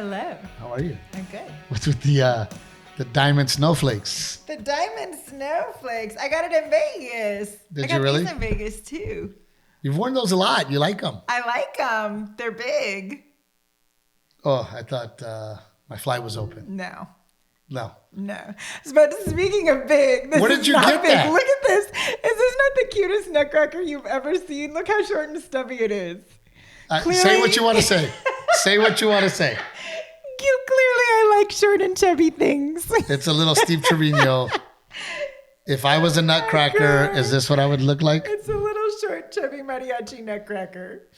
Hello. How are you? I'm good. What's with the diamond snowflakes? The diamond snowflakes. I got it in Vegas. Did you really? I got these in Vegas too. You've worn those a lot. You like them. I like them. They're big. Oh, I thought my flight was open. No. No. But speaking of big, this Where did is you not get big. that? Look at this. Is this not the cutest nutcracker you've ever seen? Look how short and stubby it is. Say what you want to say. Say what you want to say. Clearly, I like short and chubby things. It's a little Steve Trevino. If I was a nutcracker, is this what I would look like? It's a little short, chubby mariachi nutcracker.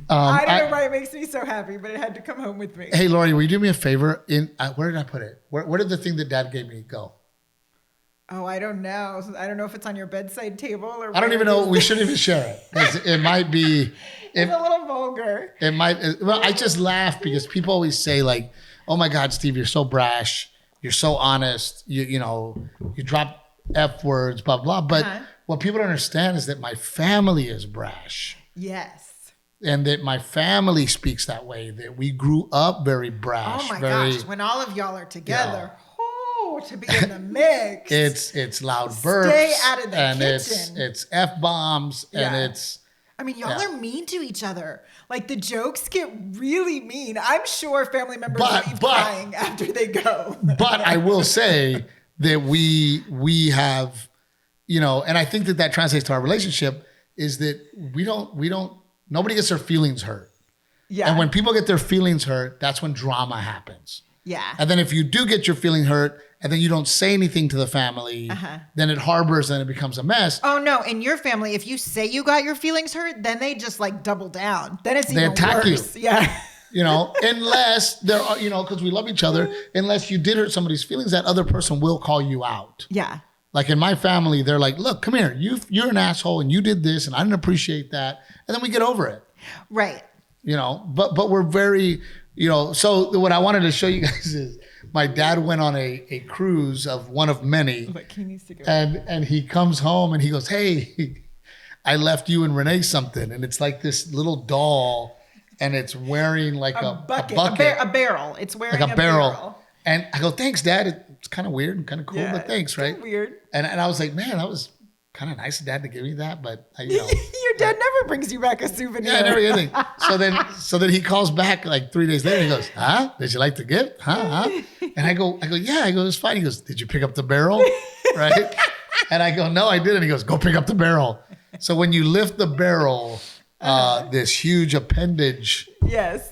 I don't know why it makes me so happy, but it had to come home with me. Hey, Lori, will you do me a favor? Where did I put it? Where did the thing that Dad gave me go? Oh, I don't know. I don't know if it's on your bedside table or. I don't even know. We shouldn't even share it. It might be. It's a little vulgar. It might. Well, I just laugh because people always say like, "Oh my God, Steve, you're so brash. You're so honest. You drop F words, blah blah." But what people don't understand is that my family is brash. Yes. And that my family speaks that way. That we grew up very brash. Oh my gosh! When all of y'all are together. To be in the mix. It's loud burps. Stay out of the and kitchen. It's F-bombs and it's. I mean, y'all are mean to each other. Like the jokes get really mean. I'm sure family members leave crying after they go. But I will say that we have, and I think that translates to our relationship is that nobody gets their feelings hurt. Yeah. And when people get their feelings hurt, that's when drama happens. Yeah. And then if you do get your feeling hurt and then you don't say anything to the family, then it harbors and it becomes a mess. Oh no, in your family, if you say you got your feelings hurt, then they just like double down. Then it's even attack worse. you. Yeah. Unless there are, because we love each other, unless you did hurt somebody's feelings, that other person will call you out. Yeah. Like in my family, they're like, look, come here. You're an asshole and you did this and I didn't appreciate that. And then we get over it. Right. But we're very, so what I wanted to show you guys is my dad went on a cruise of one of many. Like he needs to go. And he comes home and he goes, hey, I left you and Renae something. And it's like this little doll and it's wearing like a bucket. A barrel. It's wearing like a barrel. And I go, thanks, Dad. It's kind of weird and kind of cool, but thanks, right? Weird. And I was like, man, that was kind of nice of Dad to give me that, but your dad never brings you back a souvenir. Yeah, never anything. So then he calls back like 3 days later. And he goes, "Huh? Did you like the gift? Huh? And I go, yeah. I go, it's fine. He goes, did you pick up the barrel? Right? And I go, no, I didn't. He goes, go pick up the barrel. So when you lift the barrel, this huge appendage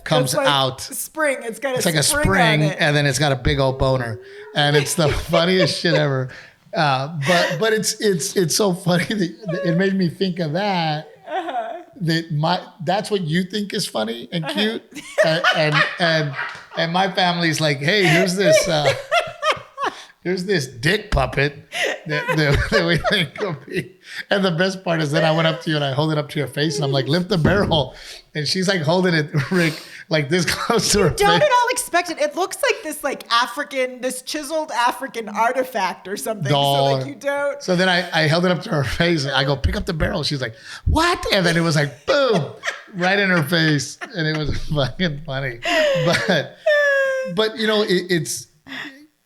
comes out. Spring. It's like a spring, and then it's got a big old boner, and it's the funniest shit ever. But it's so funny that it made me think of that. That's what you think is funny and cute, and my family's like, hey, here's this dick puppet that we think will be. And the best part is that I went up to you and I hold it up to your face and I'm like, lift the barrel. And she's like holding it, Rick, like this close to her face. Don't at all expect it. It looks like this chiseled African artifact or something. Doll. So like you don't. So then I held it up to her face and I go, pick up the barrel. She's like, what? And then it was like, boom, right in her face. And it was fucking funny. But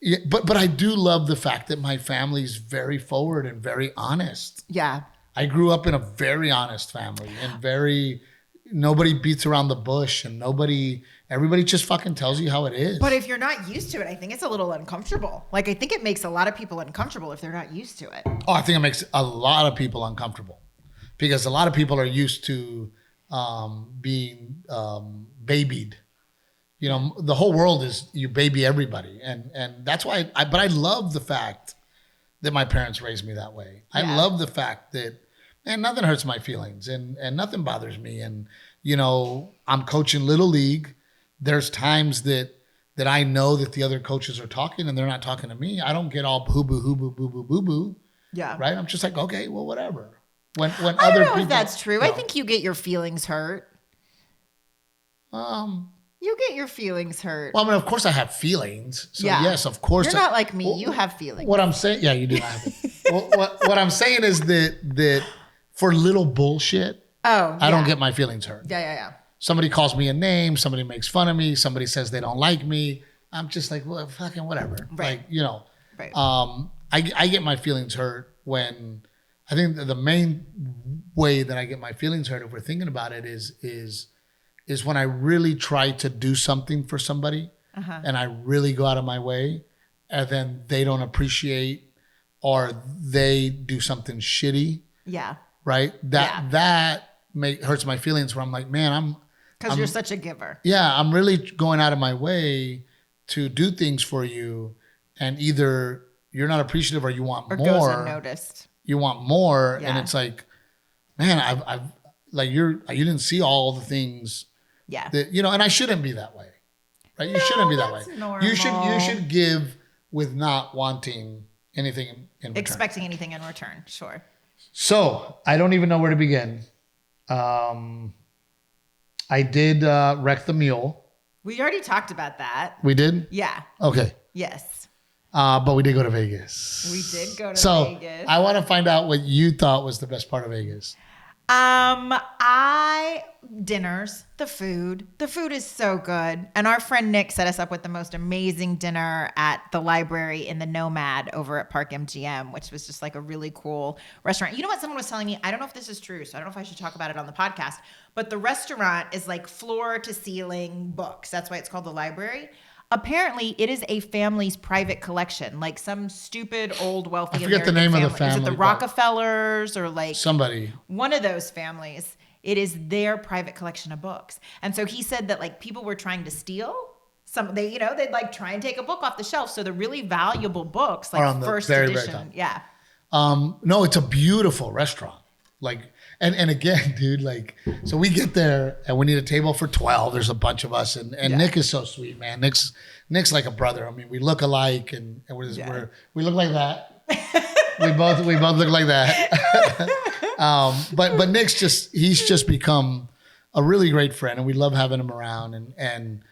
Yeah, but I do love the fact that my family's very forward and very honest. Yeah. I grew up in a very honest family and nobody beats around the bush and everybody just fucking tells you how it is. But if you're not used to it, I think it's a little uncomfortable. Like, I think it makes a lot of people uncomfortable if they're not used to it. Oh, I think it makes a lot of people uncomfortable because a lot of people are used to being babied. The whole world is you baby everybody. And that's why but I love the fact that my parents raised me that way. Yeah. I love the fact that, man, nothing hurts my feelings and nothing bothers me. And, I'm coaching Little League. There's times that I know that the other coaches are talking and they're not talking to me. I don't get all boo-boo, hoo-boo, boo-boo, boo-boo. Yeah. Right? I'm just like, okay, well, whatever. When I don't other know people, if that's true. I think you get your feelings hurt. You get your feelings hurt. Well, I mean, of course I have feelings. So yes, of course. You're not like me. You have feelings. What I'm saying, you do have it. what I'm saying is that for little bullshit, I don't get my feelings hurt. Yeah. somebody calls me a name, somebody makes fun of me, somebody says they don't like me. I'm just like, well, fucking whatever. Right. Like, you know, Right. I get my feelings hurt when I think the main way that I get my feelings hurt, if we're thinking about it, is when I really try to do something for somebody and I really go out of my way and then they don't appreciate or they do something shitty. Yeah. Right. That hurts my feelings where I'm like, man, because you're such a giver. Yeah. I'm really going out of my way to do things for you. And either you're not appreciative or you want more. Goes unnoticed. You want more. Yeah. And it's like, man, I've like you didn't see all the things. Yeah. That, you know, and I shouldn't be that way. Right. You shouldn't be that way. Normal. You should give with not wanting anything in return. Expecting anything in return. Sure. So I don't even know where to begin. I did wreck the mule. We already talked about that. We did? Yeah. Okay. Yes. But we did go to Vegas. We did go to Vegas. I want to find out what you thought was the best part of Vegas. Dinners, the food. The food is so good. And our friend Nick set us up with the most amazing dinner at the library in the Nomad over at Park MGM, which was just like a really cool restaurant. You know what someone was telling me? I don't know if this is true, so I don't know if I should talk about it on the podcast, but the restaurant is like floor to ceiling books. That's why it's called the library. Apparently, it is a family's private collection, like some stupid old wealthy American the name family. of the family. Is it the Rockefellers or like somebody? One of those families. It is their private collection of books. And so he said that like people were trying to steal they'd like try and take a book off the shelf. So the really valuable books, like first edition. Yeah. No, it's a beautiful restaurant. Like, and again, dude, like, so we get there and we need a table for 12. There's a bunch of us and Nick is so sweet, man. Nick's like a brother. I mean, we look alike and we look like that. we both look like that. But Nick's he's just become a really great friend and we love having him around and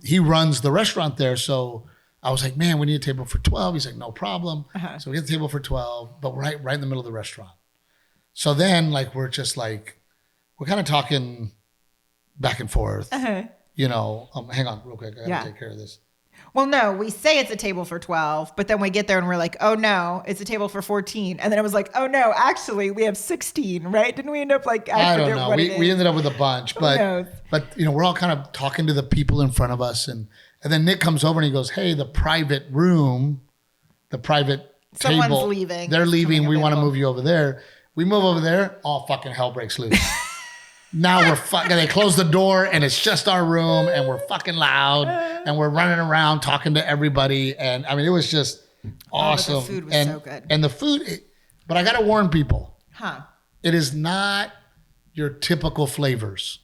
he runs the restaurant there. So I was like, man, we need a table for 12. He's like, no problem. So we get the table for 12, but right in the middle of the restaurant. So then like, we're kind of talking back and forth, you know, hang on real quick. I gotta take care of this. Well, no, we say it's a table for 12, but then we get there and we're like, oh no, it's a table for 14. And then it was like, oh no, actually we have 16, right? Didn't we end up like, I don't know. We ended up with a bunch, but you know, we're all kind of talking to the people in front of us. And then Nick comes over and he goes, hey, the private room, the private Someone's table, leaving. They're leaving. We want to move you over there. We move over there. All fucking hell breaks loose. Now we're fucking, they close the door and it's just our room and we're fucking loud and we're running around talking to everybody. And I mean, it was just awesome. But the food was so good. And the food, but I got to warn people. It is not your typical flavors.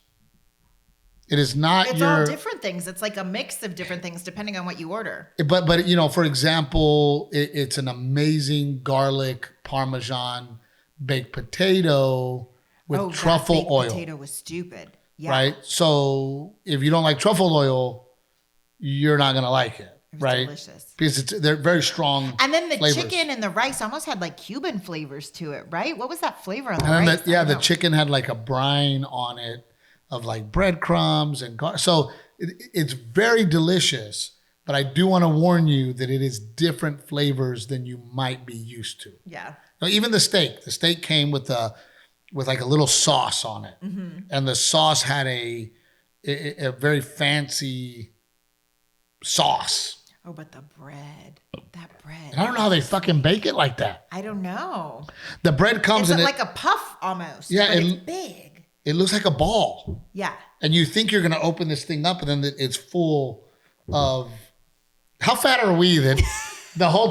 It is not it's all different things. It's like a mix of different things depending on what you order. But you know, for example, it's an amazing garlic Parmesan baked potato with truffle baked oil. Potato was stupid. Yeah. Right. So if you don't like truffle oil, you're not gonna like it. Right. Delicious. Because they're very strong. And then the flavors. chicken and the rice almost had like Cuban flavors to it, right? What was that flavor on the and rice? The chicken had like a brine on it of like breadcrumbs and so it's very delicious. But I do want to warn you that it is different flavors than you might be used to. Yeah. Now, even the steak came with like a little sauce on it, and the sauce had a very fancy sauce. Oh, but that bread. And I don't know how they fucking bake it like that. I don't know. The bread comes in like a puff almost. Yeah, but it's big. It looks like a ball. Yeah. And you think you're gonna open this thing up, and then it's full of. How fat are we that the whole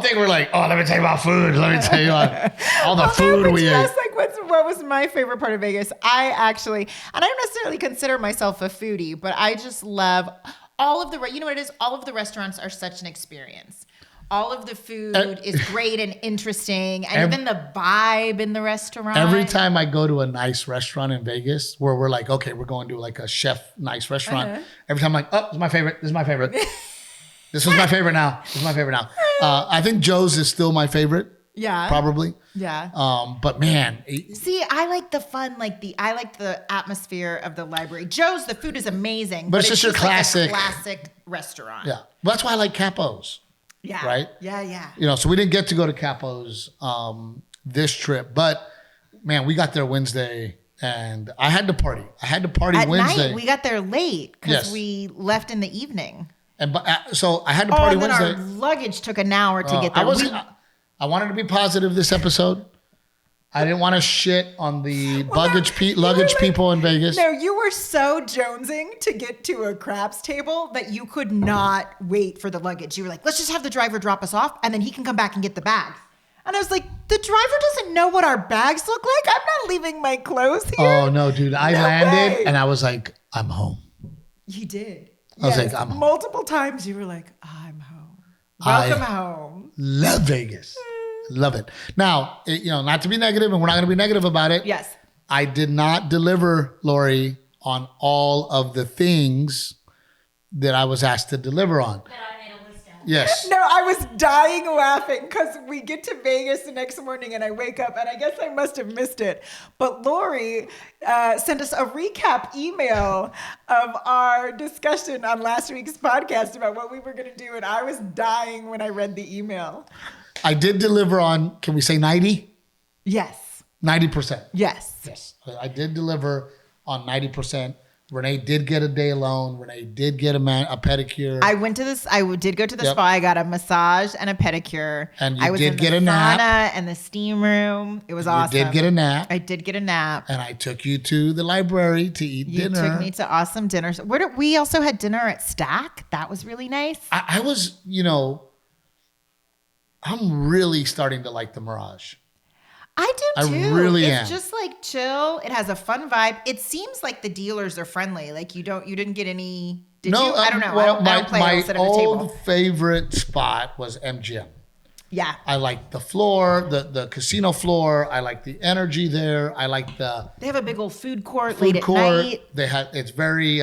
thing we're like, oh, let me tell you about food. Let me tell you about all the food we ate. Like, what was my favorite part of Vegas? I actually, and I don't necessarily consider myself a foodie, but I just love all of the, you know what it is? All of the restaurants are such an experience. All of the food is great and interesting, and even the vibe in the restaurant. Every time I go to a nice restaurant in Vegas, where we're like, okay, we're going to like a chef nice restaurant. Every time I'm like, oh, this is my favorite. This is my favorite. This was my favorite now. This is my favorite now. I think Joe's is still my favorite. Yeah. Probably. Yeah. But man. See, I like the fun, I like the atmosphere of the library. Joe's, the food is amazing. But it's just your classic. Like a classic restaurant. Yeah. That's why I like Capo's. Yeah. Right? Yeah. So we didn't get to go to Capo's this trip. But man, we got there Wednesday. And I had to party. At Wednesday. night, we got there late because Yes. we left in the evening. And so I had to party and then Wednesday. our luggage took an hour to get there. I wanted to be positive this episode. I didn't want to shit on the luggage people in Vegas. No, you were so jonesing to get to a craps table that you could not wait for the luggage. You were like, let's just have the driver drop us off and then he can come back and get the bags. And I was like, the driver doesn't know what our bags look like. I'm not leaving my clothes here. Oh, no, dude. I landed and I was like, I'm home. You did. I was like, I'm home. Multiple times you were like, I'm home. Welcome home. Love Vegas. Love it. Now, not to be negative, and we're not going to be negative about it. Yes. I did not deliver, Lori, on all of the things that I was asked to deliver on. Yes. No, I was dying laughing because we get to Vegas the next morning and I wake up and I guess I must have missed it. But Lori sent us a recap email of our discussion on last week's podcast about what we were going to do. And I was dying when I read the email. I did deliver on, can we say 90? Yes. 90%. Yes. I did deliver on 90%. Renae did get a day alone. Renae did get a pedicure. I did go to the spa. I got a massage and a pedicure. And you I was did in get the a nap. sauna and the steam room. It was awesome. You did get a nap. I did get a nap. And I took you to the library to eat dinner. You took me to awesome dinner. We also had dinner at Stack. That was really nice. I was, I'm really starting to like the Mirage. I do too. I really am. It's just like chill. It has a fun vibe. It seems like the dealers are friendly. Like you didn't get any. Did you? I don't know. Well, I don't play. I don't sit at a my table. old favorite spot was MGM. Yeah. I like the floor, the casino floor. I like the energy there. I like They have a big old food court late at night. It's very.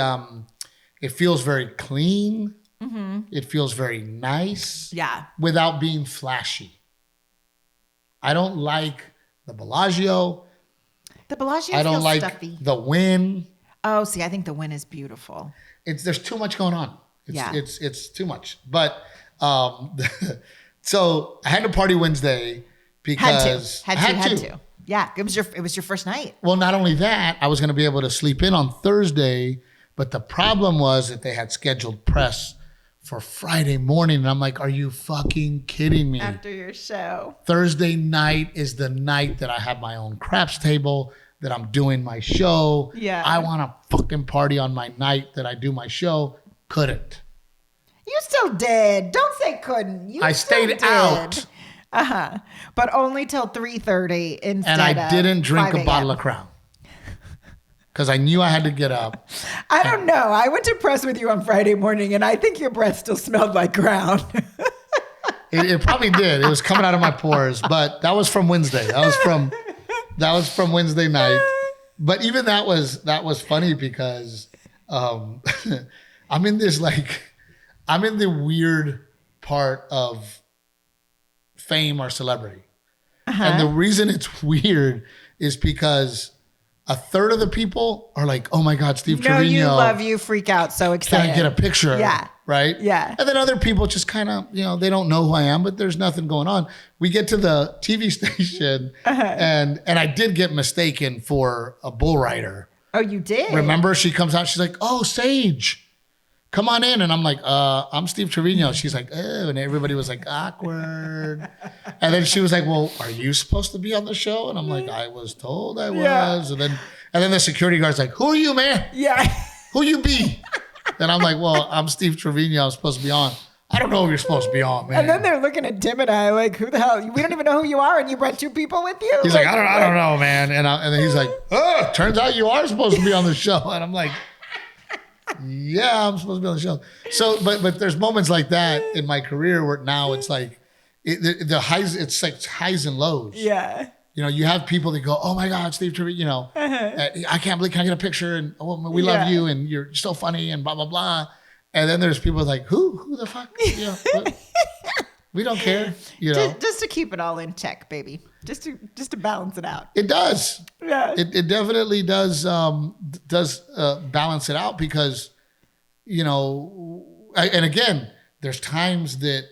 It feels very clean. Mm-hmm. It feels very nice. Yeah. Without being flashy. I don't like the Bellagio. The Bellagio I don't feels like stuffy. the Wynn. Oh, see, I think the Wynn is beautiful. There's too much going on. It's too much. But so I had to party Wednesday because had to. Yeah, it was your first night. Well, not only that, I was going to be able to sleep in on Thursday, but the problem was that they had scheduled press for Friday morning. And I'm like, are you fucking kidding me? After your show. Thursday night is the night that I have my own craps table, that I'm doing my show. Yeah. I want to fucking party on my night that I do my show. Couldn't. You still did. Don't say couldn't. I stayed out. But only till 3:30 instead. And I didn't drink 5 a bottle of Crown. Because I knew I had to get up. I don't know. I went to press with you on Friday morning, and I think your breath still smelled like Crown. It probably did. It was coming out of my pores. But that was from Wednesday. That was from Wednesday night. But even that was funny because I'm in the weird part of fame or celebrity. And the reason it's weird is because a third of the people are like, oh my God, Steve Trevino. You love you, freak out, so excited. Can I get a picture? Yeah. Right? Yeah. And then other people just kind of, they don't know who I am, but there's nothing going on. We get to the TV station and I did get mistaken for a bull rider. Oh, you did? Remember? She comes out, she's like, oh, Sage, come on in. And I'm like, I'm Steve Trevino. She's like, oh, and everybody was like, awkward. And then she was like, well, are you supposed to be on the show? And I'm like, I was told I was. Yeah. And then the security guard's like, who are you, man? Yeah. Who you be? And I'm like, well, I'm Steve Trevino. I'm supposed to be on. I don't know if you're supposed to be on, man. And then they're looking at Tim and I like, who the hell? We don't even know who you are, and you brought 2 people with you? He's like, I don't know, man. And then he's like, oh, turns out you are supposed to be on the show. And I'm like, yeah, I'm supposed to be on the show. So, but there's moments like that in my career where now it's like, the highs, it's like highs and lows. Yeah. You have people that go, oh my God, Steve Trevino, I can't believe, can I get a picture? And we love you and you're so funny and blah, blah, blah. And then there's people like, who the fuck? We don't care, Just to keep it all in check, baby. Just to balance it out. It does. Yeah. It definitely does balance it out because, and again, there's times that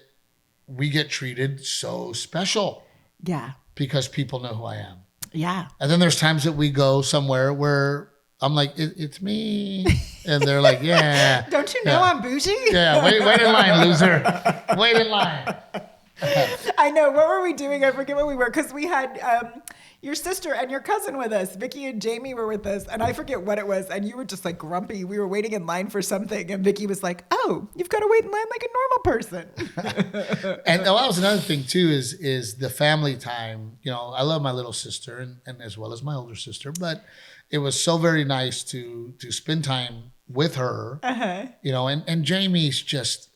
we get treated so special. Yeah. Because people know who I am. Yeah. And then there's times that we go somewhere where I'm like, it's me. And they're like, yeah. Don't you know I'm bougie? Yeah, wait in line, loser. Wait in line. I know. What were we doing? I forget what we were because we had your sister and your cousin with us. Vicky and Jamie were with us, and I forget what it was. And you were just like grumpy. We were waiting in line for something, and Vicky was like, "Oh, you've got to wait in line like a normal person." And that was another thing too is the family time. I love my little sister and as well as my older sister, but it was so very nice to spend time with her. And Jamie's just,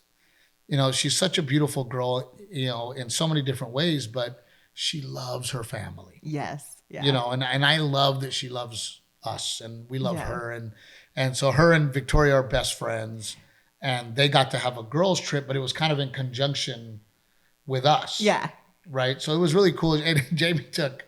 she's such a beautiful girl. In so many different ways, but she loves her family. Yes. Yeah. And I love that she loves us and we love her. And so her and Victoria are best friends and they got to have a girls trip, but it was kind of in conjunction with us. Yeah. Right. So it was really cool. And Jamie took.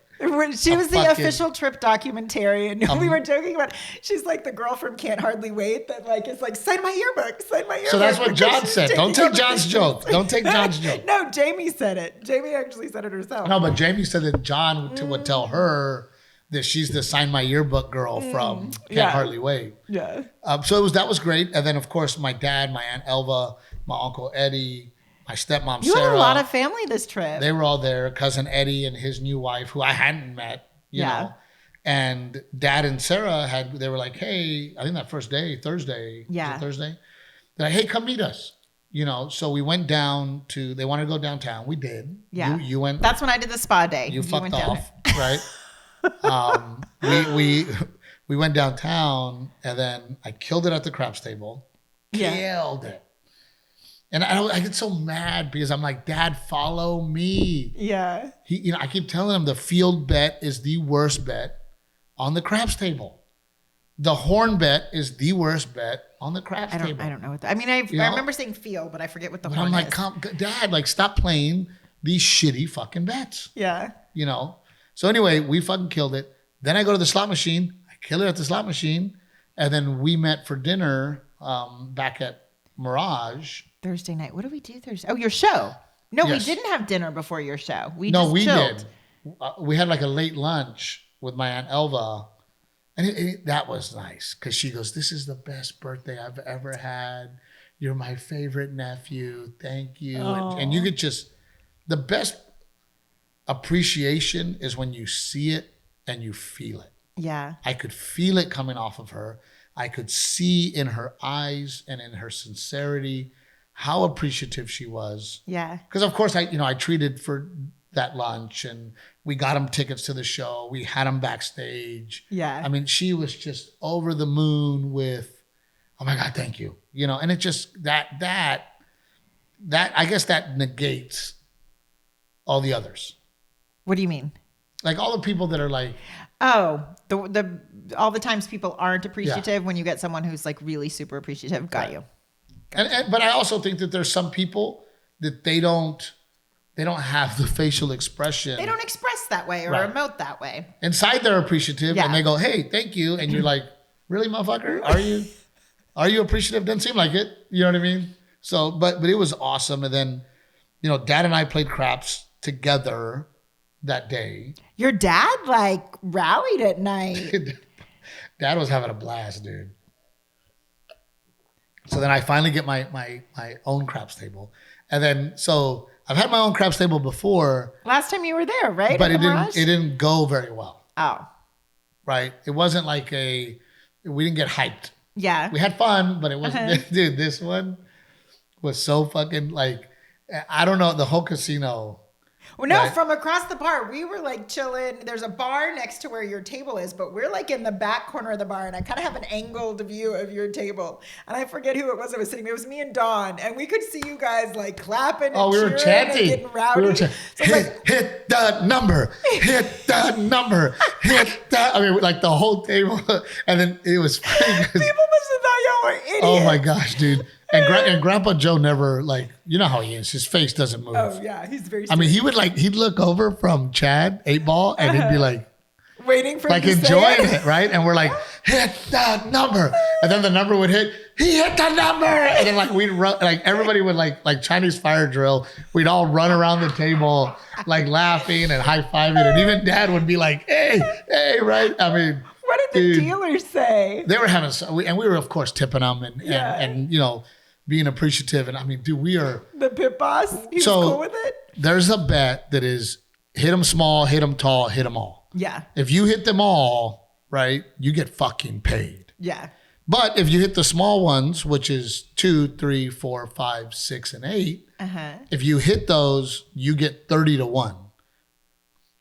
She was the official trip documentarian. We were joking about, she's like the girl from Can't Hardly Wait that like is like, sign my yearbook. So that's what John said. Don't take John's joke. Don't take John's joke. No, Jamie said it. Jamie actually said it herself. No, but Jamie said that John would tell her that she's the sign my yearbook girl from Can't Hardly Wait. Yeah. So that was great. And then of course my dad, my Aunt Elva, my Uncle Eddie, my stepmom You Sarah. had a lot of family this trip. They were all there. Cousin Eddie and his new wife, who I hadn't met, you know. And Dad and Sarah they were like, hey, I think that first day, Thursday. Yeah. Was it Thursday? They're like, hey, come meet us. So we went down they wanted to go downtown. We did. Yeah. You went. That's when I did the spa day. You fucked off, right? We went downtown and then I killed it at the craps table. Killed it. And I get so mad because I'm like, Dad, follow me. Yeah. I keep telling him the field bet is the worst bet on the craps table. The horn bet is the worst bet on the craps table. I don't know what that. I mean, I remember saying field, but I forget what the horn is. I'm like, Dad, stop playing these shitty fucking bets. Yeah. So anyway, we fucking killed it. Then I go to the slot machine. I kill it at the slot machine. And then we met for dinner back at Mirage. Thursday night. What did we do Thursday? Oh, your show. No, Yes. we didn't have dinner before your show. We chilled. did. We had like a late lunch with my Aunt Elva. And that was nice because she goes, this is the best birthday I've ever had. You're my favorite nephew. Thank you. And you could the best appreciation is when you see it and you feel it. Yeah. I could feel it coming off of her. I could see in her eyes and in her sincerity how appreciative she was. Yeah. Because of course I treated for that lunch and we got him tickets to the show. We had him backstage. Yeah. I mean, she was just over the moon with, oh my God, thank you. And it just that I guess that negates all the others. What do you mean? Like all the people that are like, oh, the all the times people aren't appreciative when you get someone who's like really super appreciative. Got you. But I also think that there's some people that they don't have the facial expression. They don't express that way or emote that way. Inside they're appreciative and they go, hey, thank you. And you're like, really, motherfucker? Are you appreciative? Doesn't seem like it. You know what I mean? So, but it was awesome. And then, Dad and I played craps together that day. Your dad rallied at night. Dad was having a blast, dude. So then I finally get my own craps table. And then, so I've had my own craps table before. Last time you were there, right? But it didn't go very well. Oh. Right? It wasn't like we didn't get hyped. Yeah. We had fun, but it wasn't, dude, this one was so fucking I don't know, the whole casino. Well, no, from across the bar, we were chilling. There's a bar next to where your table is, but we're in the back corner of the bar, and I kind of have an angled view of your table. And I forget who it was that was sitting. It was me and Dawn, and we could see you guys clapping and we were chanting, and getting rowdy. So hit the number, hit the number, hit that. I mean, the whole table, and then it was funny. People must have thought y'all were idiots. Oh my gosh, dude. And Grandpa Joe never, like, you know how he is. His face doesn't move. Oh, yeah. He's very I mean, he'd look over from Chad, 8-Ball, and he'd be like, waiting for like enjoying it, right? And we're like, hit the number. And then the number would hit, he hit the number. And then like we'd run, like everybody would like Chinese fire drill. We'd all run around the table, like laughing and high-fiving. And even Dad would be like, hey, right? I mean, what did the dealers say? They were having, and we were of course tipping them and you know, being appreciative. And I mean, dude, we are. The pit boss, he's cool with it? There's a bet that is hit them small, hit them tall, hit them all. Yeah. If you hit them all, right, you get fucking paid. Yeah. But if you hit the small ones, which is 2, 3, 4, 5, 6, and 8, if you hit those, you get 30 to 1.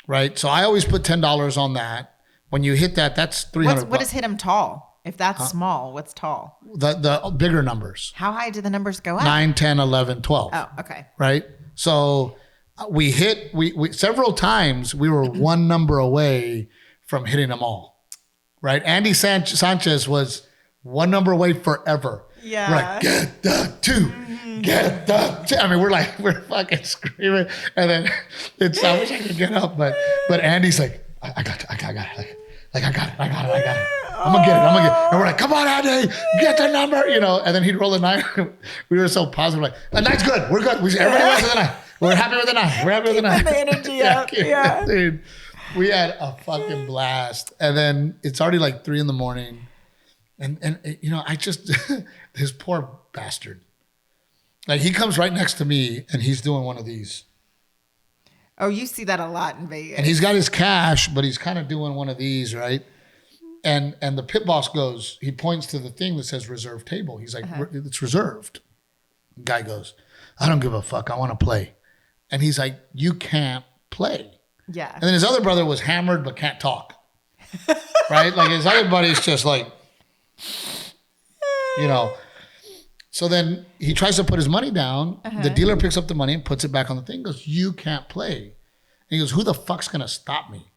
Right? So I always put $10 on that. When you hit that, that's $300. What is hit them tall? If that's small, what's tall? The bigger numbers. How high do the numbers go up? 9, 10, 11, 12. Oh, okay. Right? So we hit, we several times, we were one number away from hitting them all. Right? Andy Sanchez was one number away forever. Yeah. We're like, get the 2. Get the 2. I mean, we're fucking screaming. And then I wish I could get up, but Andy's like, I got it. Like, I got it. I'm gonna get it. And we're like, come on, Andy, get the number, you know. And then he'd roll a 9. We were so positive, like, the 9's good. We're good. Everybody wants the 9. We're happy with the 9. We're happy with the 9. The energy up. Yeah. Dude, we had a fucking blast. And then it's already like 3 a.m. And you know, I just, this poor bastard. Like, he comes right next to me and he's doing one of these. Oh, you see that a lot in Vegas. And he's got his cash, but he's kind of doing one of these, right? And the pit boss goes, he points to the thing that says reserved table. He's like, it's reserved. The guy goes, I don't give a fuck. I want to play. And he's like, you can't play. Yeah. And then his other brother was hammered but can't talk. Right? Like, his other buddy's just like, you know. So then he tries to put his money down. The dealer picks up the money and puts it back on the thing. Goes, you can't play. And he goes, who the fuck's going to stop me?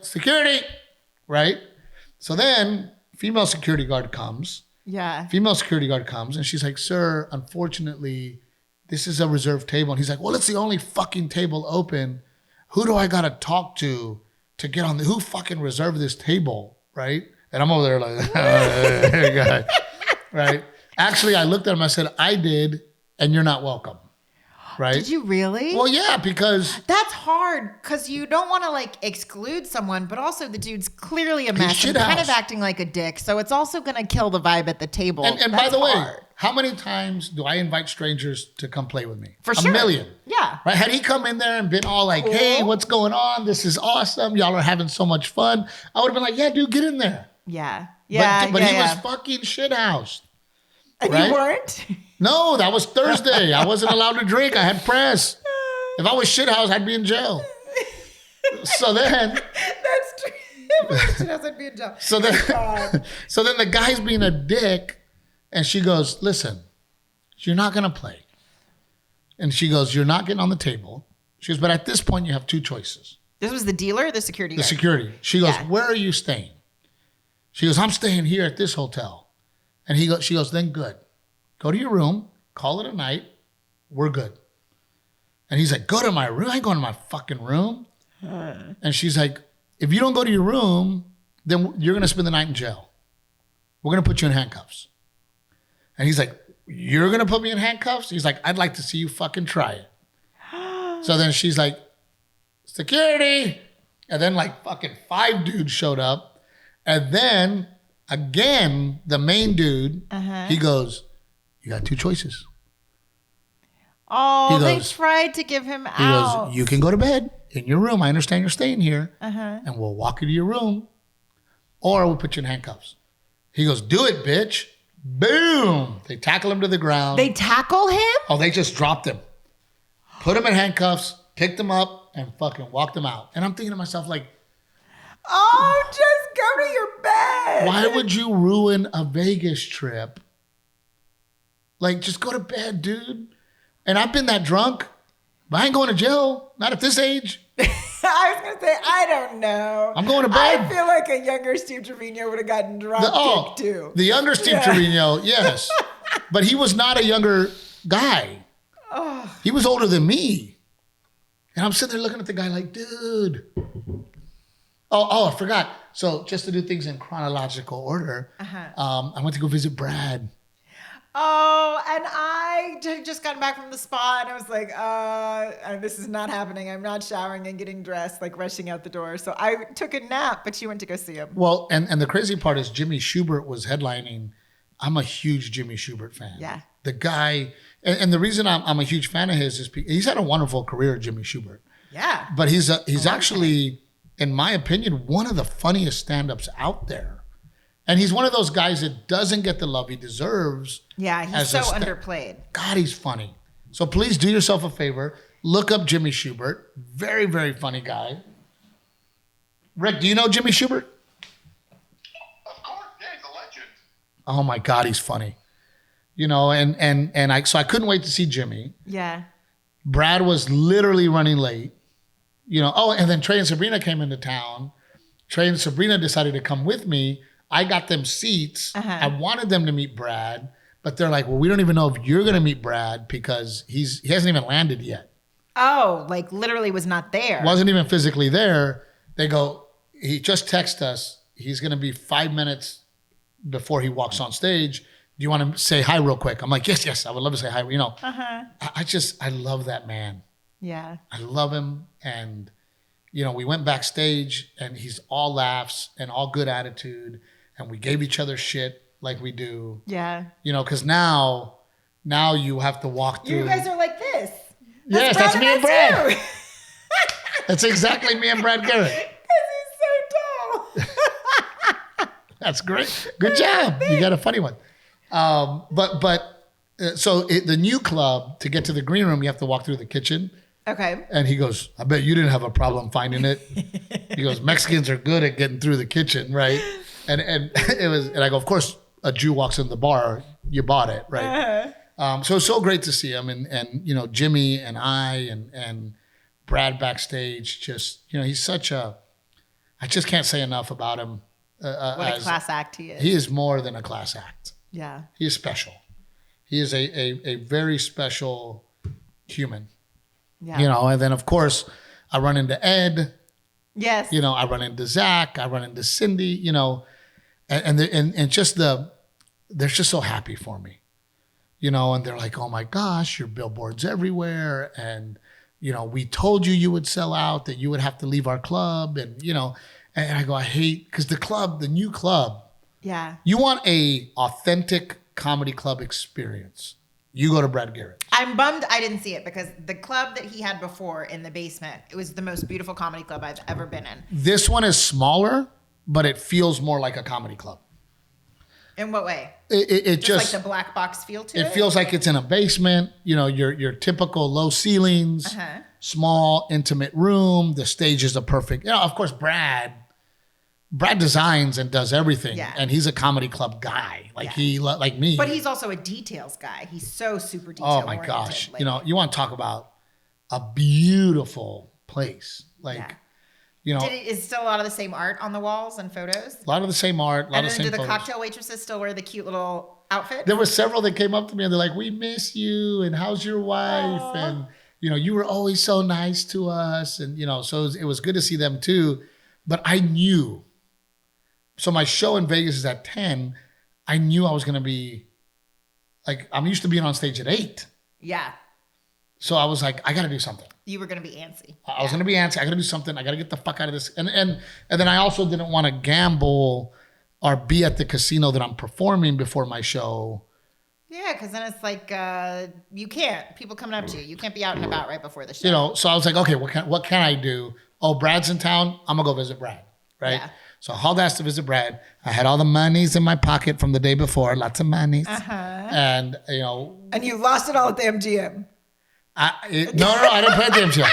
Security. Right? So then female security guard comes. Yeah. Female security guard comes and she's like, sir, unfortunately, this is a reserved table. And he's like, well, it's the only fucking table open. Who do I got to talk to get on who fucking reserved this table? Right? And I'm over there like, right? Actually, I looked at him, I said, I did, and you're not welcome. Right? Did you really? Well, yeah, because that's hard because you don't want to like exclude someone, but also the dude's clearly a mess and kind of acting like a dick. So it's also going to kill the vibe at the table. And by the way, how many times do I invite strangers to come play with me? For sure. A million. Yeah. Right? Had he come in there and been all like, hey, what's going on? This is awesome. Y'all are having so much fun. I would have been like, yeah, dude, get in there. Yeah. Yeah. But he was fucking shithoused. And right? you weren't? No, that was Thursday. I wasn't allowed to drink. I had press. If I was shithouse, I'd be in jail. So then... That's true. If I was shithouse, I'd be in jail. So then the guy's being a dick, and she goes, listen, you're not going to play. And she goes, you're not getting on the table. She goes, but at this point, you have 2 choices. This was the dealer or the security guard? The security. She goes, where are you staying? She goes, I'm staying here at this hotel. And she goes, then good. Go to your room, call it a night, we're good. And he's like, go to my room? I ain't going to my fucking room. And she's like, if you don't go to your room, then you're going to spend the night in jail. We're going to put you in handcuffs. And he's like, you're going to put me in handcuffs? He's like, I'd like to see you fucking try it. So then she's like, security. And then like fucking 5 dudes showed up. And then again, the main dude, he goes, you got 2 choices. Oh, they tried to give him out. He goes, you can go to bed in your room. I understand you're staying here. And we'll walk you to your room. Or we'll put you in handcuffs. He goes, do it, bitch. Boom. They tackle him to the ground. They tackle him? Oh, they just dropped him. Put him in handcuffs, picked him up, and fucking walked him out. And I'm thinking to myself, like, oh, just go to your bed. Why would you ruin a Vegas trip? Like, just go to bed, dude. And I've been that drunk, but I ain't going to jail. Not at this age. I was going to say, I don't know. I'm going to bed. I feel like a younger Steve Trevino would have gotten drunk too. The younger Steve Trevino, yes. But he was not a younger guy. Oh. He was older than me. And I'm sitting there looking at the guy like, dude. Oh, I forgot. So just to do things in chronological order, I went to go visit Brad. Oh, and I had just gotten back from the spa, and I was like, this is not happening. I'm not showering and getting dressed, like rushing out the door. So I took a nap, but you went to go see him. Well, and the crazy part is Jimmy Schubert was headlining. I'm a huge Jimmy Schubert fan. Yeah. The guy, and the reason I'm a huge fan of his is he's had a wonderful career, Jimmy Schubert. Yeah. But he's actually, in my opinion, one of the funniest stand-ups out there. And he's one of those guys that doesn't get the love he deserves. Yeah, he's so underplayed. God, he's funny. So please do yourself a favor. Look up Jimmy Schubert. Very, very funny guy. Rick, do you know Jimmy Schubert? Of course, yeah, he's a legend. Oh my God, he's funny. You know, and I couldn't wait to see Jimmy. Yeah. Brad was literally running late. You know, and then Trey and Sabrina came into town. Trey and Sabrina decided to come with me. I got them seats. I wanted them to meet Brad, but they're like, well, we don't even know if you're going to meet Brad because he hasn't even landed yet. Oh, like literally was not there. Wasn't even physically there. They go, he just texted us. He's going to be 5 minutes before he walks on stage. Do you want to say hi real quick? I'm like, yes. I would love to say hi. You know, I love that man. Yeah. I love him. And, you know, we went backstage and he's all laughs and all good attitude. And we gave each other shit like we do. Yeah. You know, because now you have to walk through. You guys are like this. Yes, that's me and Brad. That's exactly me and Brad Garrett. Because he's so tall. That's great. Good job. You got a funny one. So the new club, to get to the green room, you have to walk through the kitchen. Okay. And he goes, I bet you didn't have a problem finding it. He goes, Mexicans are good at getting through the kitchen, right? And it was, and I go, of course, a Jew walks in the bar, you bought it, right? So it's so great to see him, and you know, Jimmy and I and Brad backstage. Just, you know, he's such a, I just can't say enough about him. What a class act he is. He is more than a class act. Yeah. He is special. He is a very special human. Yeah. You know, and then of course I run into Ed. Yes. You know, I run into Zach. I run into Cindy. You know, and just they're just so happy for me. You know, and they're like, oh my gosh, your billboards everywhere, and you know, we told you would sell out, that you would have to leave our club, and you know, and I go, I hate, because the new club. Yeah. You want a authentic comedy club experience. You go to Brad Garrett. I'm bummed I didn't see it, because the club that he had before in the basement, it was the most beautiful comedy club I've ever been in. This one is smaller, but it feels more like a comedy club. In what way? It just like the black box feel to it? It feels like it's in a basement. You know, your typical low ceilings, small, intimate room. The stage is a perfect. You know, of course, Brad designs and does everything, and he's a comedy club guy, like me. But he's also a details guy. He's so super detail. Oh my gosh! Like, you know, you want to talk about a beautiful place, like. You know, is still a lot of the same art on the walls and photos? A lot of the same art, a lot of the same photos. Do the photos. cocktail waitresses still wear the cute little outfit? There were several that came up to me and they're like, we miss you, and how's your wife? Aww. And, you know, you were always so nice to us. And, you know, so it was good to see them too. But I knew. So my show in Vegas is at 10. I knew I was going to be, like, I'm used to being on stage at 8. Yeah. So I was like, I got to do something. You were going to be antsy. I was going to be antsy. I got to do something. I got to get the fuck out of this. And then I also didn't want to gamble or be at the casino that I'm performing before my show. Yeah, because then it's like you can't. People coming up to you. You can't be out and about right before the show. You know, so I was like, okay, what can I do? Oh, Brad's in town. I'm going to go visit Brad, right? Yeah. So I hauled ass to visit Brad. I had all the monies in my pocket from the day before. Lots of monies. And, you know. And you lost it all at the MGM. No, I didn't play at the MGM.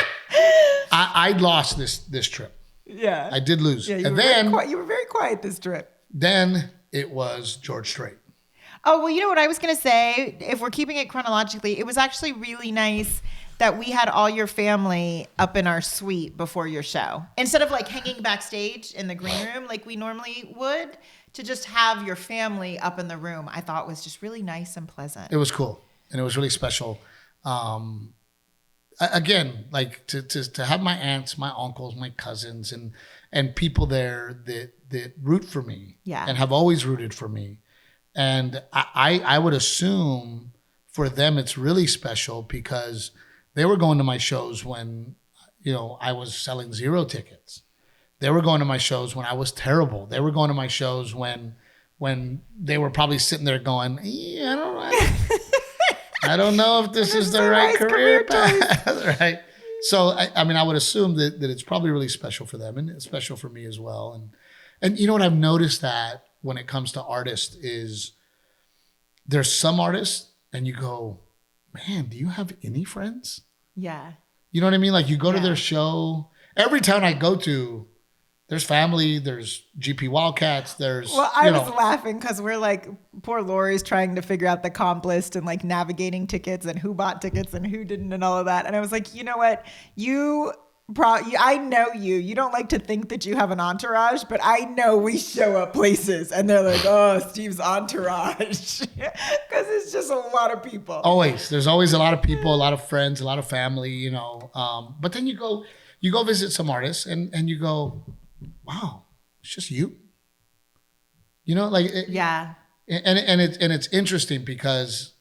I lost this trip. Yeah. I did lose. Yeah, and then you were very quiet this trip. Then it was George Strait. Oh, well, you know what I was going to say? If we're keeping it chronologically, it was actually really nice that we had all your family up in our suite before your show. Instead of like hanging backstage in the green room like we normally would, to just have your family up in the room, I thought was just really nice and pleasant. It was cool. And it was really special. Again, like to have my aunts, my uncles, my cousins, and people there that root for me, and have always rooted for me. And I would assume for them it's really special because they were going to my shows when, I was selling 0 tickets. They were going to my shows when I was terrible. They were going to my shows when they were probably sitting there going, I don't know if this is the right career path. Right. So, I would assume that it's probably really special for them, and it's special for me as well. And you know what I've noticed that when it comes to artists is there's some artists and you go, man, do you have any friends? Yeah. You know what I mean? Like you go to their show. Every town I go to, there's family, there's GP Wildcats, there's... Well, I was laughing because we're like, poor Lori's trying to figure out the comp list and like navigating tickets and who bought tickets and who didn't and all of that. And I was like, you know what? I know you. You don't like to think that you have an entourage, but I know we show up places and they're like, oh, Steve's entourage. Because it's just a lot of people. Always. There's always a lot of people, a lot of friends, a lot of family, But then you go visit some artists and you go, wow, it's just you. Yeah. And it's interesting because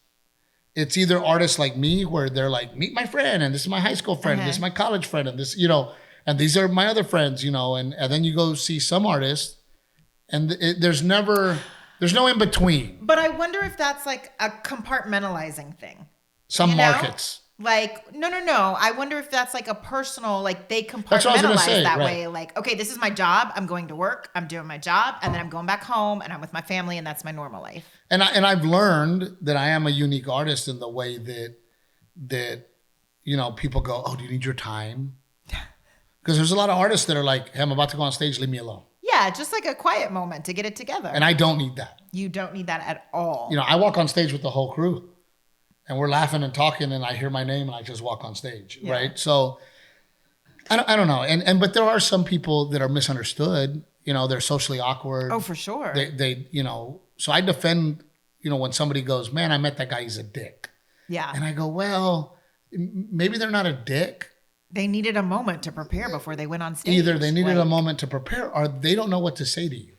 it's either artists like me where they're like, meet my friend, and this is my high school friend, and this is my college friend, and this, and these are my other friends, and then you go see some artists and there's no in between. But I wonder if that's like a compartmentalizing thing. Some markets. Like, no. I wonder if that's like a personal, like they compartmentalize that way. Like, okay, this is my job. I'm going to work. I'm doing my job. And then I'm going back home and I'm with my family and that's my normal life. And I've learned that I am a unique artist in the way that people go, oh, do you need your time? Because there's a lot of artists that are like, hey, I'm about to go on stage. Leave me alone. Yeah, just like a quiet moment to get it together. And I don't need that. You don't need that at all. I walk on stage with the whole crew. And we're laughing and talking, and I hear my name, and I just walk on stage, right? So, I don't know, but there are some people that are misunderstood. They're socially awkward. Oh, for sure. They so I defend. When somebody goes, man, I met that guy, he's a dick. Yeah. And I go, well, maybe they're not a dick. They needed a moment to prepare before they went on stage. Either they needed a moment to prepare, or they don't know what to say to you.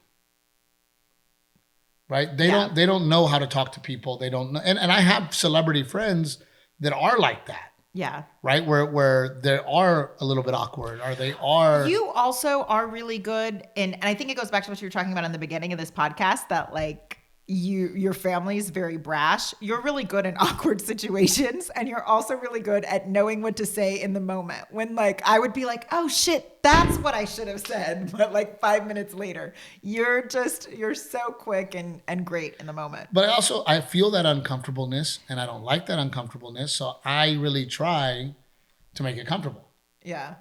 Right? They don't know how to talk to people. They don't know. And I have celebrity friends that are like that. Yeah. Right? Where they are a little bit awkward, or they are. You also are really good and I think it goes back to what you were talking about in the beginning of this podcast, that like your family's very brash. You're really good in awkward situations, and you're also really good at knowing what to say in the moment. When like I would be like, oh shit, that's what I should have said, but like 5 minutes later, you're so quick and great in the moment. But I feel that uncomfortableness, and I don't like that uncomfortableness, so I really try to make it comfortable. Yeah.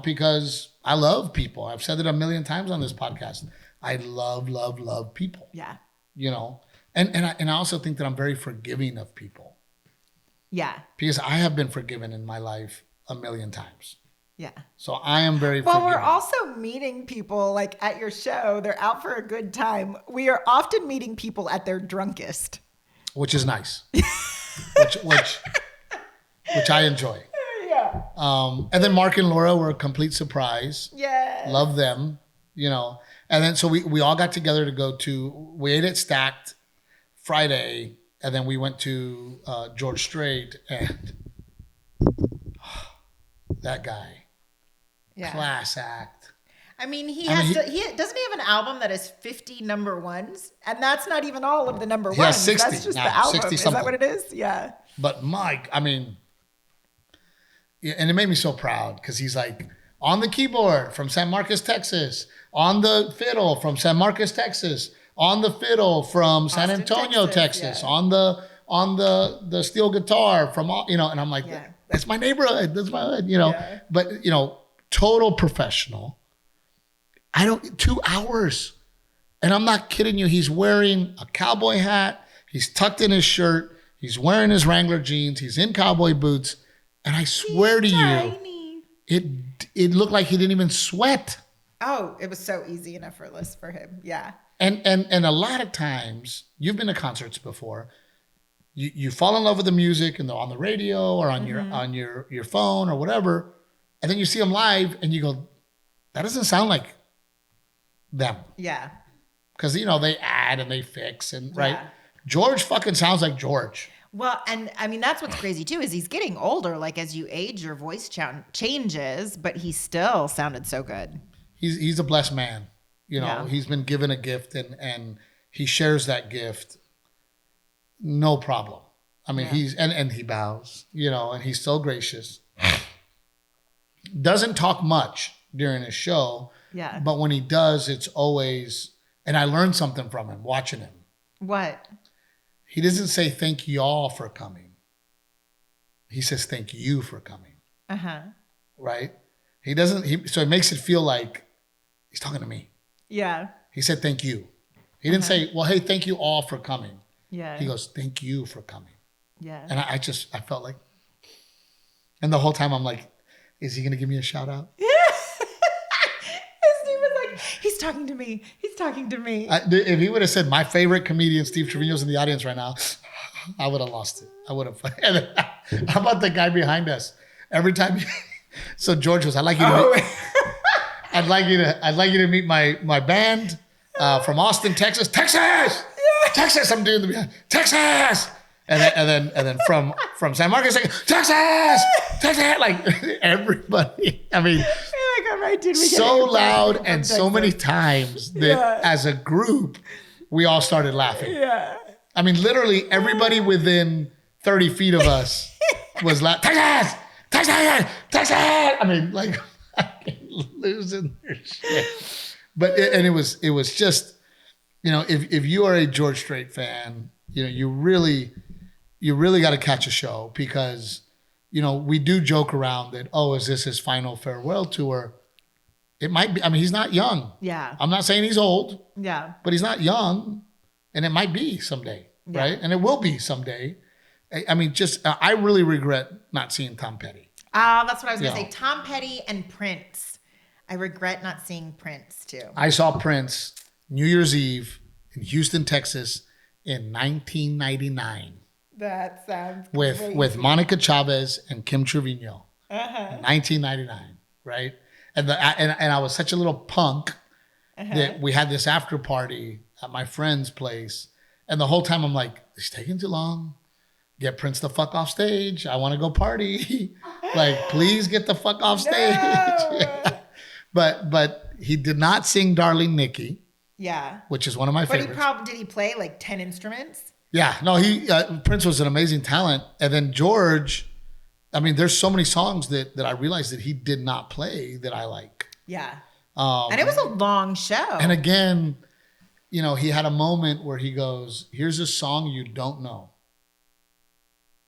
Because I love people. I've said it a million times on this podcast. I love people. Yeah. And I also think that I'm very forgiving of people. Yeah. Because I have been forgiven in my life a million times. Yeah. So I am very forgiving. Well, we're also meeting people like at your show. They're out for a good time. We are often meeting people at their drunkest. Which is nice. which I enjoy. Yeah. And then Mark and Laura were a complete surprise. Yeah. Love them, And then so we all got together we ate at Stacked Friday, and then we went to George Strait, and that guy, class act. I mean, doesn't he have an album that has 50 number ones? And that's not even all of the number ones. Yeah, 60. That's just the album. Is that what it is? Yeah. But Mike, and it made me so proud because he's like, on the keyboard from San Marcos, Texas, on the fiddle from San Marcos, Texas, on the fiddle from San Antonio, Texas, yeah. on the steel guitar from, and I'm like, that's my neighborhood. That's my hood, Yeah. But, total professional. 2 hours. And I'm not kidding you. He's wearing a cowboy hat. He's tucked in his shirt. He's wearing his Wrangler jeans. He's in cowboy boots. And I swear to you, Tiny. it looked like he didn't even sweat. Oh, it was so easy and effortless for him. Yeah. And a lot of times, you've been to concerts before. You fall in love with the music and they're on the radio or on your phone or whatever, and then you see them live and you go, that doesn't sound like them. Yeah. Because they add and they fix and right. Yeah. George fucking sounds like George. Well, and I mean, that's what's crazy too, is he's getting older. Like as you age, your voice changes, but he still sounded so good. He's a blessed man. Yeah. He's been given a gift and he shares that gift. No problem. I mean, he's and he bows, and he's so gracious. Doesn't talk much during his show. Yeah. But when he does, it's always, and I learned something from him watching him. What? He doesn't say thank y'all for coming. He says thank you for coming. Uh-huh. Right? He doesn't, so it makes it feel like he's talking to me. Yeah. He said thank you. He didn't say, well, hey, thank you all for coming. Yeah. He goes, thank you for coming. Yeah. And I felt like, and the whole time I'm like, is he going to give me a shout out? Steve was like, he's talking to me. He's talking to me. If he would have said my favorite comedian, Steve Trevino's in the audience right now, I would have lost it. I would have. How about the guy behind us? Every time. So George was, I'd like you to meet my band from Austin, Texas. Texas. I'm doing the behind. Texas. And then from San Marcos, like, Texas. Like everybody. I mean, like, all right, dude, so loud and so many times that as a group, we all started laughing. Yeah. I mean, literally everybody within 30 feet of us was laughing. Texas. I mean, like fucking losing their shit. But it was just, if you are a George Strait fan, you really got to catch a show because, we do joke around that, oh, is this his final farewell tour? It might be. I mean, he's not young. Yeah. I'm not saying he's old. Yeah. But he's not young. And it might be someday, right? And it will be someday. I mean, I really regret not seeing Tom Petty. That's what I was going to say. Tom Petty and Prince. I regret not seeing Prince too. I saw Prince New Year's Eve in Houston, Texas in 1999. That sounds with Monica Chavez and Kim Trevino. 1999, right? And I was such a little punk that we had this after party at my friend's place. And the whole time I'm like, it's taking too long. Get Prince the fuck off stage. I want to go party. Like, please get the fuck off stage. No. But he did not sing Darling Nikki. Yeah. Which is one of my favorites. Did he play like 10 instruments? Yeah. No, Prince was an amazing talent. And then George, I mean, there's so many songs that I realized that he did not play that I like. Yeah. And it was a long show. And again, he had a moment where he goes, here's a song you don't know.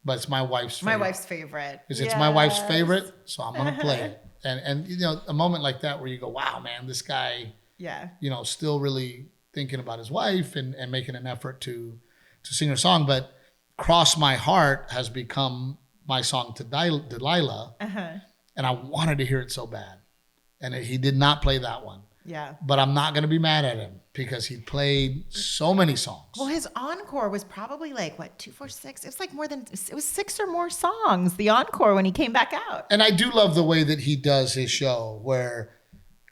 But it's my wife's favorite. My wife's favorite. It's my wife's favorite, so I'm going to play it. And a moment like that where you go, wow, man, this guy, still really thinking about his wife and making an effort to sing her song. But Cross My Heart has become my song to Delilah. And I wanted to hear it so bad. And he did not play that one. Yeah. But I'm not going to be mad at him because he played so many songs. Well, his encore was probably like, 2, 4, 6? It was like it was 6 or more songs, the encore when he came back out. And I do love the way that he does his show where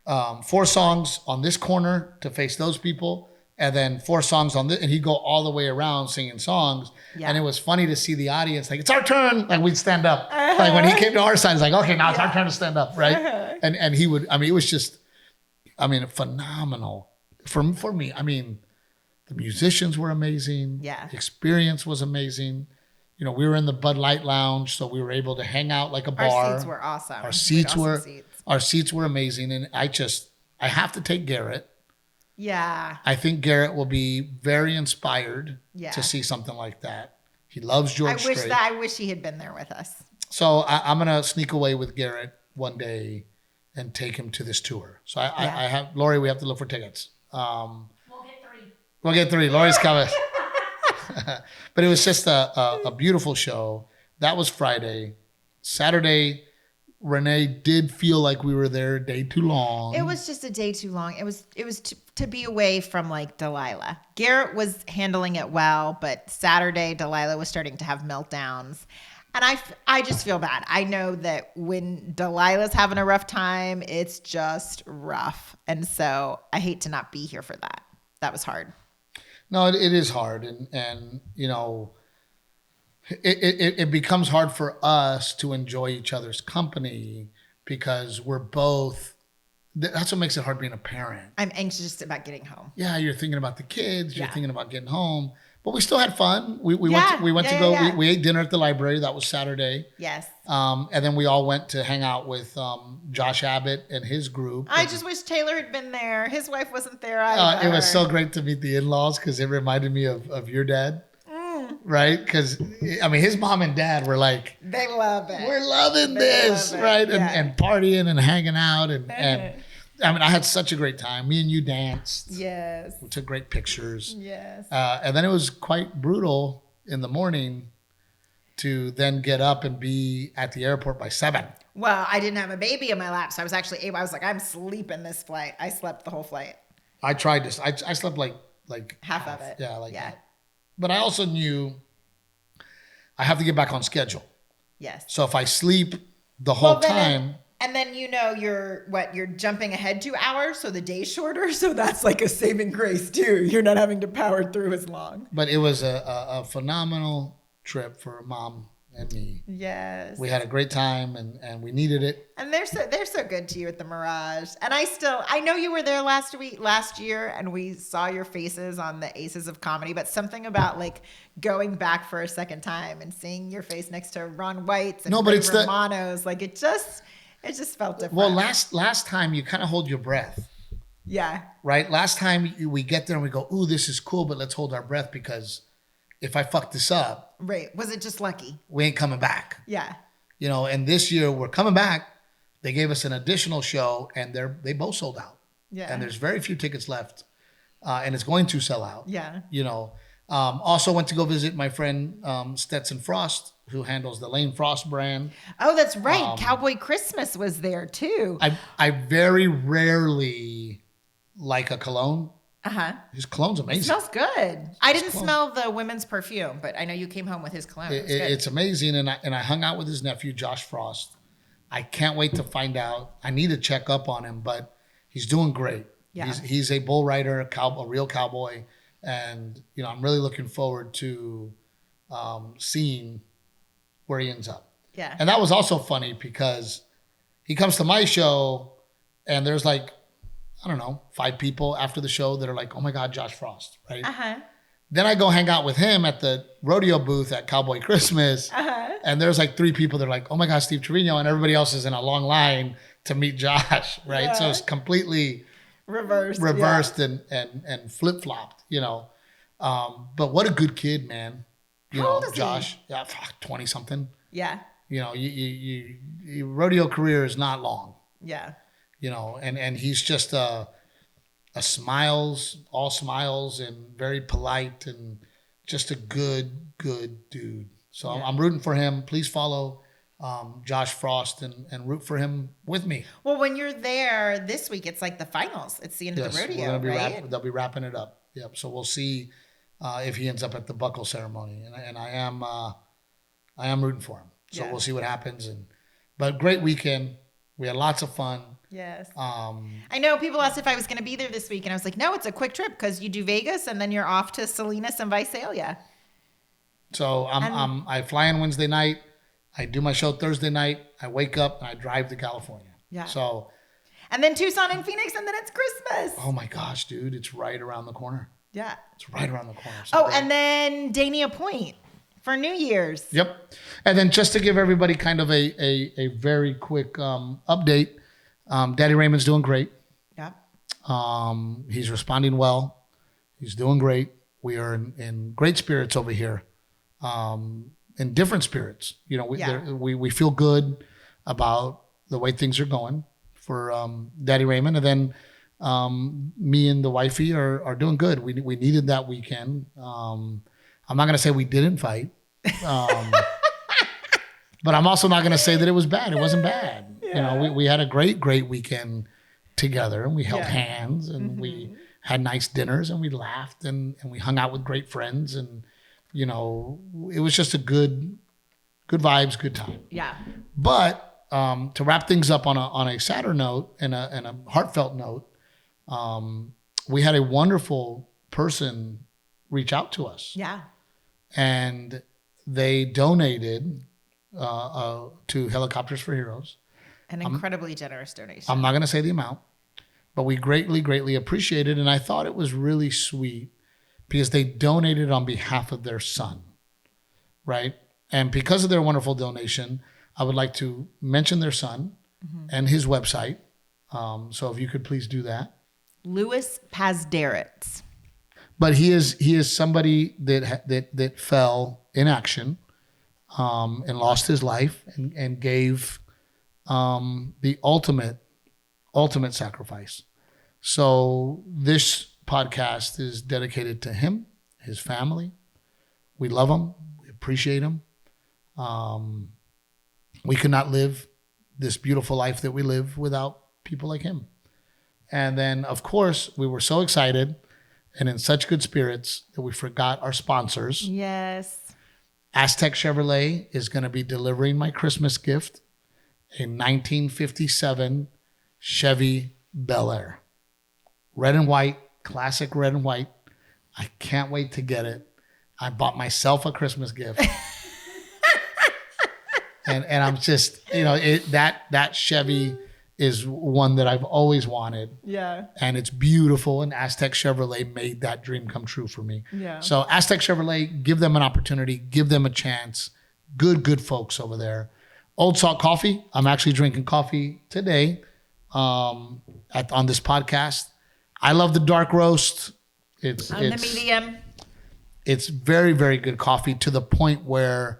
4 songs on this corner to face those people and then 4 songs on this, and he'd go all the way around singing songs. Yeah. And it was funny to see the audience like, it's our turn. Like we'd stand up. Like when he came to our side, it's like, okay, now it's our turn to stand up, right? And he would, I mean, it was just, phenomenal for me. I mean, the musicians were amazing. Yeah. The experience was amazing. We were in the Bud Light Lounge, so we were able to hang out like a bar. Our seats were awesome. Our seats were amazing. And I have to take Garrett. Yeah. I think Garrett will be very inspired to see something like that. He loves George Strait. I wish he had been there with us. So I'm going to sneak away with Garrett one day and take him to this tour. So I have, Lori, we have to look for tickets. We'll get 3. Lori's coming. But it was just a beautiful show. That was Friday. Saturday, Renae did feel like we were there a day too long. It was just a day too long. It was to be away from like Delilah. Garrett was handling it well, but Saturday Delilah was starting to have meltdowns. And I just feel bad. I know that when Delilah's having a rough time, it's just rough. And so I hate to not be here for that. That was hard. No, it is hard. And you know, it becomes hard for us to enjoy each other's company because we're both, that's what makes it hard being a parent. I'm anxious about getting home. Yeah, you're thinking about the kids, you're Yeah. thinking about getting home. But we still had fun. We Yeah. went to Yeah, go. yeah, yeah. We ate dinner at the library. That was Saturday. Yes. And then we all went to hang out with Josh Abbott and his group. I just wish Taylor had been there. His wife wasn't there either. It was so great to meet the in-laws because it reminded me of your dad, right? Because I mean, his mom and dad were like, They love it. "We're loving They this," love it, right? yeah. And partying and hanging out and I mean, I had such a great time. Me and you danced. Yes. We took great pictures. Yes. And then it was quite brutal in the morning to then get up and be at the airport by 7. Well, I didn't have a baby in my lap, so I was actually able. I was like, I'm sleeping this flight. I slept the whole flight. I tried this. I slept like Half of it. Yeah, like Yeah. that. But I also knew I have to get back on schedule. Yes. So if I sleep the whole then- time, And then you're jumping ahead 2 hours, so the day's shorter. So that's like a saving grace too. You're not having to power through as long. but it was a phenomenal trip for Mom and me. Yes. We had a great time and we needed it. And they're so good to you at the Mirage. And I know you were there last year, and we saw your faces on the Aces of Comedy, but something about like going back for a second time and seeing your face next to Ron White's and Ray Romano's, like it just felt different. Well, last time you kind of hold your breath, yeah. right? Last time we get there and we go, "Ooh, this is cool," but let's hold our breath because if I fuck this up, Right. Was it just lucky? we ain't coming back. Yeah. You know, and this year we're coming back. They gave us an additional show and they both sold out. Yeah. And there's very few tickets left. And it's going to sell out. Yeah. You know, also went to go visit my friend Stetson Frost, who handles the Lane Frost brand. Oh, that's right. Cowboy Christmas was there too. I very rarely like a cologne. Uh-huh. His cologne's amazing. It smells good. I didn't smell the women's perfume, but I know you came home with his cologne. It's amazing. And I hung out with his nephew, Josh Frost. I can't wait to find out. I need to check up on him, but he's doing great. Yeah. He's a bull rider, a real cowboy. And, you know, I'm really looking forward to seeing where he ends up. Yeah. And that was also funny because he comes to my show and there's like, I don't know, 5 people after the show that are like, "Oh my God, Josh Frost," right? Uh-huh. Then I go hang out with him at the rodeo booth at Cowboy Christmas. Uh-huh. And there's like 3 people that are like, "Oh my God, Steve Trevino," and everybody else is in a long line to meet Josh, right? Yeah. So it's completely Reversed and flip-flopped, you know. But what a good kid, man. You How know, old is he? Josh, 20 something. Yeah. You know, your rodeo career is not long. Yeah. You know, and he's just a all smiles and very polite and just a good dude. So Yeah. I'm rooting for him. Please follow Josh Frost and root for him with me. Well, when you're there this week, it's like the finals. It's the end of the rodeo, right? They'll be wrapping it up. Yep. So we'll see if he ends up at the buckle ceremony, and I am rooting for him. So Yeah. we'll see what happens. But great weekend. We had lots of fun. Yes. I know people asked if I was going to be there this week, and I was like, no, it's a quick trip because you do Vegas and then you're off to Salinas and Visalia. So I fly in Wednesday night. I do my show Thursday night. I wake up and I drive to California. Yeah. So. And then Tucson and Phoenix, and then it's Christmas. Oh my gosh, dude! It's right around the corner. Yeah. It's right around the corner. So Oh, great. and then Dania Point for New Year's. Yep. And then just to give everybody kind of a very quick update, Daddy Raymond's doing great. Yeah. He's responding well. He's doing great. We are in great spirits over here. In different spirits. You know, we feel good about the way things are going for Daddy Raymond. And then me and the wifey are doing good. We needed that weekend. I'm not going to say we didn't fight. But I'm also not going to say that it was bad. It wasn't bad. Yeah. You know, we had a great weekend together, and we held Yeah. hands, and we had nice dinners, and we laughed, and we hung out with great friends, and you know, it was just a good vibes, good time. Yeah. But to wrap things up on a sadder note and a heartfelt note, we had a wonderful person reach out to us, Yeah. and they donated to Helicopters for Heroes. An incredibly generous donation. I'm not going to say the amount, but we greatly appreciate it. And I thought it was really sweet because they donated on behalf of their son, right? And because of their wonderful donation, I would like to mention their son and his website. So if you could please do that. Louis Pazderitz. But he is somebody that fell in action and lost his life and gave the ultimate sacrifice. So this podcast is dedicated to him, his family. We love him. We appreciate him. We could not live this beautiful life that we live without people like him. And then, of course, we were so excited and in such good spirits that we forgot our sponsors. Yes. Aztec Chevrolet is going to be delivering my Christmas gift, a 1957 Chevy Bel Air. Red and white, classic red and white. I can't wait to get it. I bought myself a Christmas gift. and I'm just, you know, that Chevy is one that I've always wanted. Yeah. And it's beautiful. And Aztec Chevrolet made that dream come true for me. Yeah. So Aztec Chevrolet, give them an opportunity, give them a chance. Good folks over there. Old Salt Coffee. I'm actually drinking coffee today on this podcast. I love the dark roast. It's The medium. It's very good coffee to the point where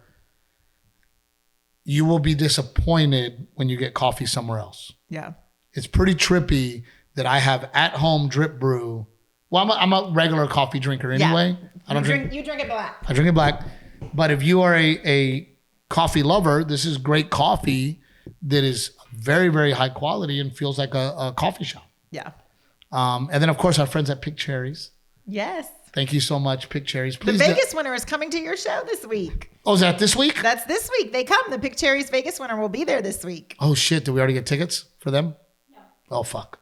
you will be disappointed when you get coffee somewhere else. Yeah. It's pretty trippy that I have at home drip brew. Well, I'm a regular coffee drinker anyway. Yeah. I don't drink. You drink it black. I drink it black. But if you are a coffee lover, this is great coffee that is very high quality and feels like a coffee shop. Yeah. And then of course our friends at Pick Cherries. Yes. Thank you so much, Pick Cherries. The Please. Vegas winner is coming to your show this week. Oh, is that this week? That's this week. They come. The Pick Cherries Vegas winner will be there this week. Oh shit! Did we already get tickets for them? No. Oh fuck.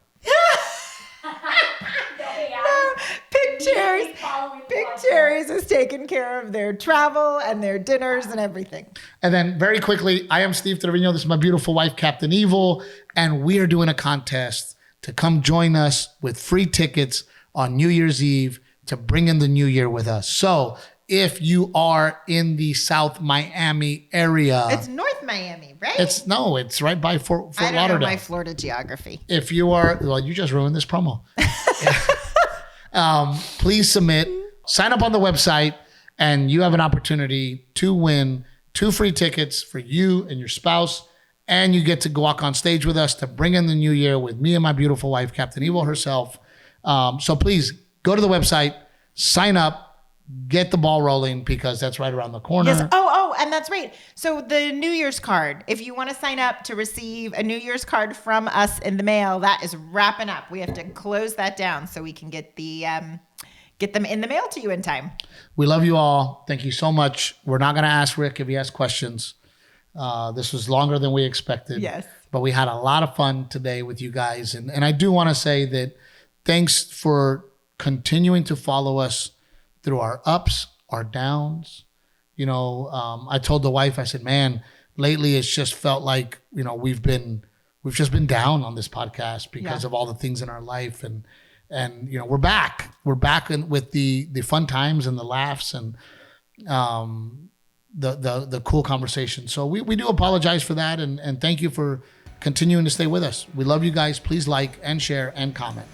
Pick Cherries. Pick Cherries is taking care of their travel and their dinners and everything. And then very quickly, I am Steve Trevino. This is my beautiful wife, Captain Evil, and we are doing a contest to come join us with free tickets on New Year's Eve to bring in the new year with us. So if you are in the South Miami area, It's North Miami, right? it's right by Fort I don't Lauderdale. know my Florida geography. If you are, well, you just ruined this promo. Please submit, sign up on the website, and you have an opportunity to win 2 free tickets for you and your spouse. And you get to walk on stage with us to bring in the new year with me and my beautiful wife, Captain Evil herself. So please go to the website, sign up, get the ball rolling because that's right around the corner. Yes. Oh, and that's right. So the New Year's card, if you want to sign up to receive a New Year's card from us in the mail, that is wrapping up. We have to close that down so we can get them in the mail to you in time. We love you all. Thank you so much. We're not going to ask Rick if he has questions. This was longer than we expected. Yes. But we had a lot of fun today with you guys. And I do want to say that thanks for continuing to follow us through our ups, our downs. You know, I told the wife, I said, man, lately it's just felt like, you know, we've just been down on this podcast because of all the things in our life. And you know, we're back with the fun times and the laughs and the cool conversation. So we do apologize for that. And thank you for continuing to stay with us. We love you guys. Please like and share and comment.